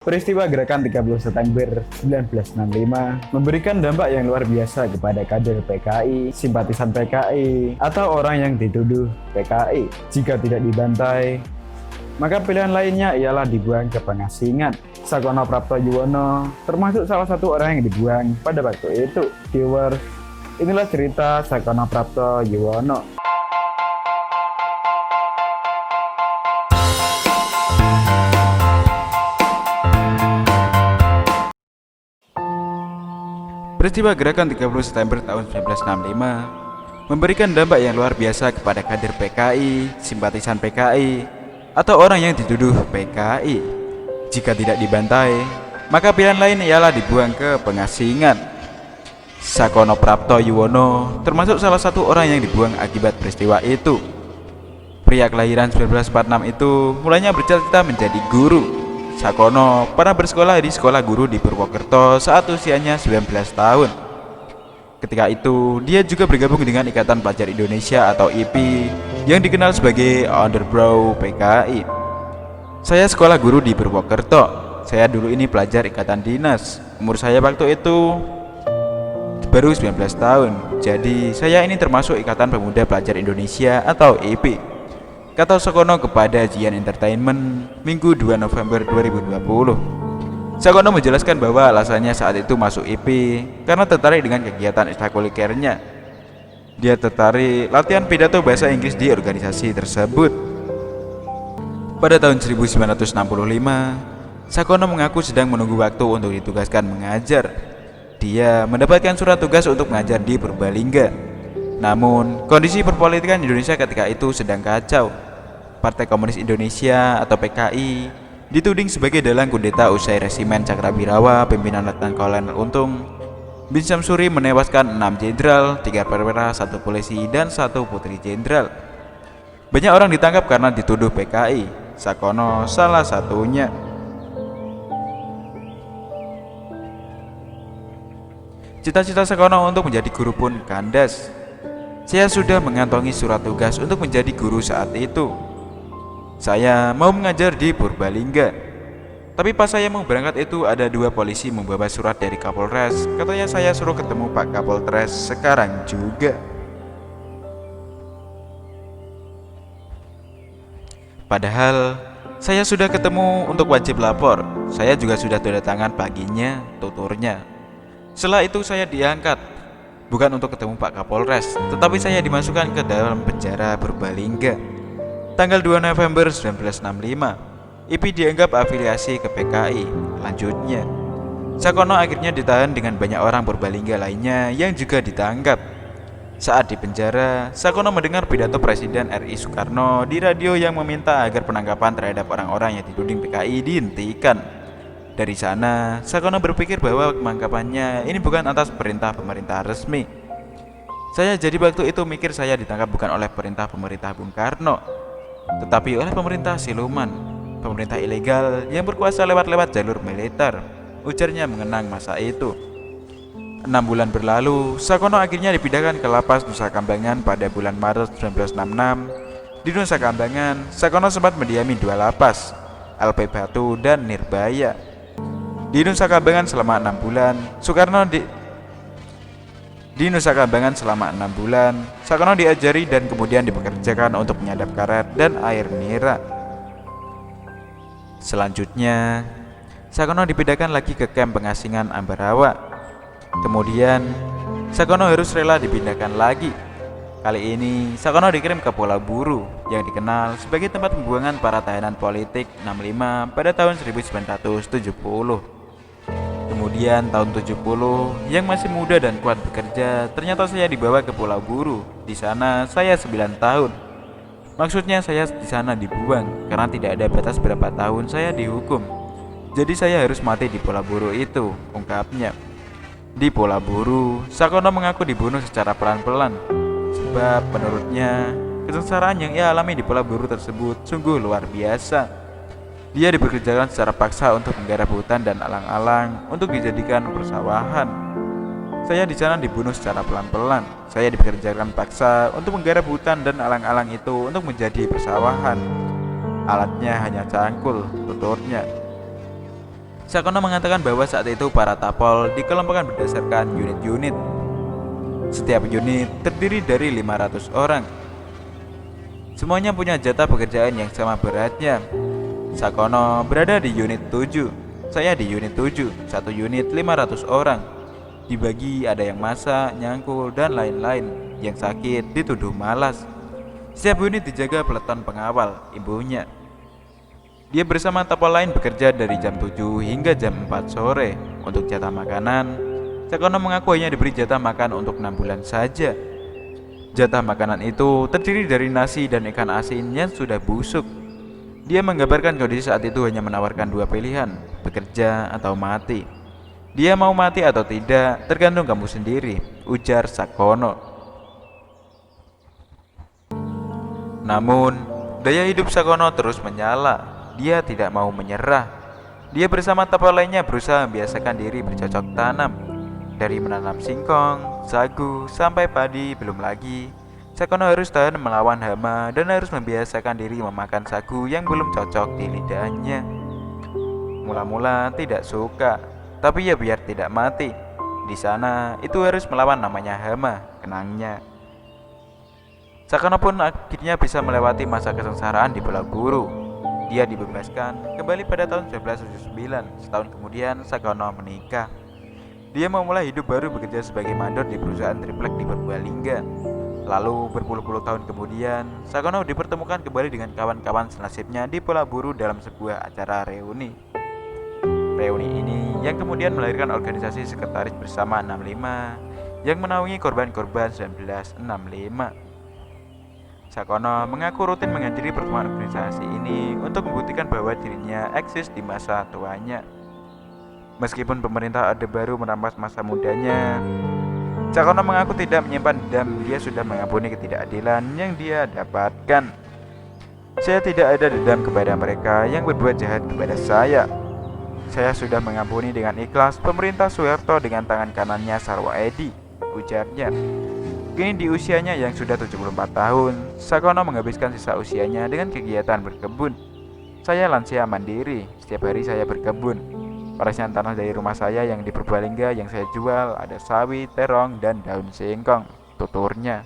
Peristiwa Gerakan 30 September 1965 memberikan dampak yang luar biasa kepada kader PKI, simpatisan PKI, atau orang yang dituduh PKI. Jika tidak dibantai, maka pilihan lainnya ialah dibuang ke pengasingan. Sakono Prapto Yuwono termasuk salah satu orang yang dibuang pada waktu itu. Viewers, inilah cerita Sakono Prapto Yuwono. Peristiwa Gerakan 30 September tahun 1965 memberikan dampak yang luar biasa kepada kader PKI, simpatisan PKI, atau orang yang dituduh PKI. Jika tidak dibantai, maka pilihan lain ialah dibuang ke pengasingan. Sakono Prapto Yuwono termasuk salah satu orang yang dibuang akibat peristiwa itu. Pria kelahiran 1946 itu mulanya bercita-cita menjadi guru. Sakono pernah bersekolah di sekolah guru di Purwokerto saat usianya 19 tahun. Ketika itu, dia juga bergabung dengan Ikatan Pelajar Indonesia atau IPI yang dikenal sebagai Underbrow PKI. Saya sekolah guru di Purwokerto. Saya dulu ini pelajar ikatan dinas. Umur saya waktu itu baru 19 tahun. Jadi, saya ini termasuk Ikatan Pemuda Pelajar Indonesia atau IPI. Kata Sakono kepada Jian Entertainment Minggu 2 November 2020. Sakono menjelaskan bahwa alasannya saat itu masuk IP karena tertarik dengan kegiatan ekstrakurikulernya. Dia tertarik latihan pidato bahasa Inggris di organisasi tersebut. Pada tahun 1965, Sakono mengaku sedang menunggu waktu untuk ditugaskan mengajar. Dia mendapatkan surat tugas untuk mengajar di Purbalingga. Namun, kondisi perpolitikan Indonesia ketika itu sedang kacau. Partai Komunis Indonesia atau PKI dituding sebagai dalang kudeta usai resimen Cakrabirawa pimpinan Letnan Kolonel Untung bin Syamsuri menewaskan 6 jenderal, 3 perwira, 1 polisi, dan 1 putri jenderal. Banyak orang ditangkap karena dituduh PKI. Sakono salah satunya. Cita-cita Sakono untuk menjadi guru pun kandas. Saya sudah mengantongi surat tugas untuk menjadi guru saat itu. Saya mau mengajar di Purbalingga. Tapi pas saya mau berangkat itu ada 2 polisi membawa surat dari Kapolres. Katanya saya suruh ketemu Pak Kapolres sekarang juga. Padahal saya sudah ketemu untuk wajib lapor. Saya juga sudah tanda tangan paginya, tuturnya. Setelah itu saya diangkat. Bukan untuk ketemu Pak Kapolres, tetapi saya dimasukkan ke dalam penjara Purbalingga. Tanggal 2 November 1965, IPI dianggap afiliasi ke PKI. Lanjutnya, Sakono akhirnya ditahan dengan banyak orang Purbalingga lainnya yang juga ditangkap. Saat di penjara, Sakono mendengar pidato Presiden RI Soekarno di radio yang meminta agar penangkapan terhadap orang-orang yang dituding PKI dihentikan. Dari sana, Sakono berpikir bahwa penangkapannya ini bukan atas perintah pemerintah resmi. Saya jadi waktu itu mikir saya ditangkap bukan oleh perintah pemerintah Bung Karno, tetapi oleh pemerintah siluman, pemerintah ilegal yang berkuasa lewat jalur militer, ujarnya mengenang masa itu. 6 bulan berlalu, Sakono akhirnya dipindahkan ke lapas Nusa Kambangan pada bulan Maret 1966. Di Nusa Kambangan, Sakono sempat mendiami 2 lapas, LP Batu dan Nirbaya. Di Nusa Kambangan selama 6 bulan, Di Nusa Kambangan selama 6 bulan, Sakono diajari dan kemudian dipekerjakan untuk menyadap karet dan air nira. Selanjutnya, Sakono dipindahkan lagi ke kamp pengasingan Ambarawa. Kemudian, Sakono harus rela dipindahkan lagi. Kali ini, Sakono dikirim ke Pulau Buru yang dikenal sebagai tempat pembuangan para tahanan politik 65 pada tahun 1970. Kemudian tahun 70, yang masih muda dan kuat bekerja, ternyata saya dibawa ke Pulau Buru. Di sana saya 9 tahun. Maksudnya saya di sana dibuang karena tidak ada batas berapa tahun saya dihukum. Jadi saya harus mati di Pulau Buru itu, ungkapnya. Di Pulau Buru, Sakono mengaku dibunuh secara pelan-pelan. Sebab menurutnya, kesengsaraan yang ia alami di Pulau Buru tersebut sungguh luar biasa. Dia dipekerjakan secara paksa untuk menggarap hutan dan alang-alang untuk dijadikan persawahan. Saya di sana dibunuh secara pelan-pelan. Saya dipekerjakan paksa untuk menggarap hutan dan alang-alang itu untuk menjadi persawahan. Alatnya hanya cangkul, tuturnya. Sakono mengatakan bahwa saat itu para tapol dikelompokkan berdasarkan unit-unit. Setiap unit terdiri dari 500 orang. Semuanya punya jatah pekerjaan yang sama beratnya. Sakono berada di unit 7, saya di unit 7, satu unit 500 orang. Dibagi ada yang masak, nyangkul, dan lain-lain. Yang sakit dituduh malas. Setiap unit dijaga peleton pengawal, ibunya. Dia bersama tapol lain bekerja dari jam 7 hingga jam 4 sore. Untuk jatah makanan, Sakono mengaku hanya diberi jatah makan untuk 6 bulan saja. Jatah makanan itu terdiri dari nasi dan ikan asin yang sudah busuk. Dia menggambarkan kondisi saat itu hanya menawarkan dua pilihan, bekerja atau mati. Dia mau mati atau tidak, tergantung kamu sendiri, ujar Sakono. Namun, daya hidup Sakono terus menyala. Dia tidak mau menyerah. Dia bersama tapol lainnya berusaha membiasakan diri bercocok tanam. Dari menanam singkong, sagu, sampai padi, belum lagi Sakono harus tahan melawan hama dan harus membiasakan diri memakan sagu yang belum cocok di lidahnya. Mula-mula tidak suka, tapi ya biar tidak mati. Di sana itu harus melawan namanya hama, kenangnya. Sakono pun akhirnya bisa melewati masa kesengsaraan di Pulau Buru. Dia dibebaskan kembali pada tahun 1979. Setahun kemudian Sakono menikah. Dia memulai hidup baru bekerja sebagai mandor di perusahaan triplek di Purbalingga. Lalu berpuluh-puluh tahun kemudian, Sakono dipertemukan kembali dengan kawan-kawan senasibnya di Pulau Buru dalam sebuah acara reuni. Reuni ini yang kemudian melahirkan organisasi Sekretaris Bersama 65 yang menaungi korban-korban 1965. Sakono mengaku rutin menghadiri pertemuan organisasi ini untuk membuktikan bahwa dirinya eksis di masa tuanya. Meskipun pemerintah Orde Baru merampas masa mudanya, Sakono mengaku tidak menyimpan dendam. Dia sudah mengampuni ketidakadilan yang dia dapatkan. Saya tidak ada dendam kepada mereka yang berbuat jahat kepada saya. Saya sudah mengampuni dengan ikhlas pemerintah Soeharto dengan tangan kanannya Sarwo Edi, ujarnya. Kini di usianya yang sudah 74 tahun, Sakono menghabiskan sisa usianya dengan kegiatan berkebun. Saya lansia mandiri, setiap hari saya berkebun. Perasian tanah dari rumah saya yang di Purbalingga yang saya jual ada sawi, terong, dan daun singkong, tuturnya.